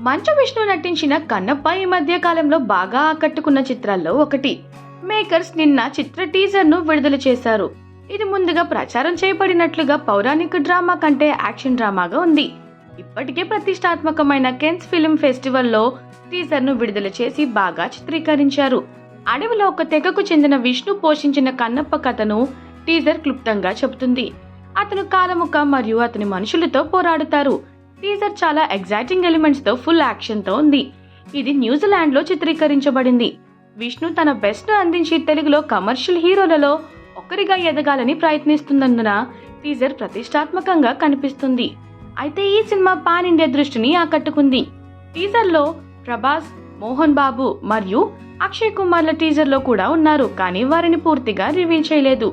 మంచు విష్ణు నటించిన కన్నప్ప ఈ మధ్య కాలంలో బాగా ఆకట్టుకున్న చిత్రాల్లో ఒకటి. మేకర్స్ నిన్న చిత్ర టీజర్ ను విడుదల చేశారు. ఇది ముందుగా ప్రచారం చేయబడినట్లుగా పౌరాణిక డ్రామా కంటే యాక్షన్ డ్రామాగా ఉంది. ఇప్పటికే ప్రతిష్టాత్మకమైన కెన్స్ ఫిల్మ్ ఫెస్టివల్లో టీజర్ ను విడుదల చేసి బాగా చిత్రీకరించారు. అడవిలో ఒక తెగకు చెందిన విష్ణు పోషించిన కన్నప్ప కథను టీజర్ క్లుప్తంగా చెబుతుంది. అతను కాలముక మరియు అతని మనుషులతో పోరాడుతారు. టీజర్ చాలా ఎగ్జైటింగ్ ఎలిమెంట్స్ తో ఫుల్ యాక్షన్ తో ఉంది. ఇది న్యూజిలాండ్ లో చిత్రీకరించబడింది. విష్ణు తన బెస్ట్ ను అందించి తెలుగులో కమర్షియల్ హీరోలలో ఒకరిగా ఎదగాలని ప్రయత్నిస్తున్నందున టీజర్ ప్రతిష్టాత్మకంగా కనిపిస్తుంది. అయితే ఈ సినిమా పాన్ ఇండియా దృష్టిని ఆకట్టుకుంది. టీజర్ లో ప్రభాస్, మోహన్ బాబు మరియు అక్షయ్ కుమార్ల టీజర్ లో కూడా ఉన్నారు, కానీ వారిని పూర్తిగా రివీల్ చేయలేదు.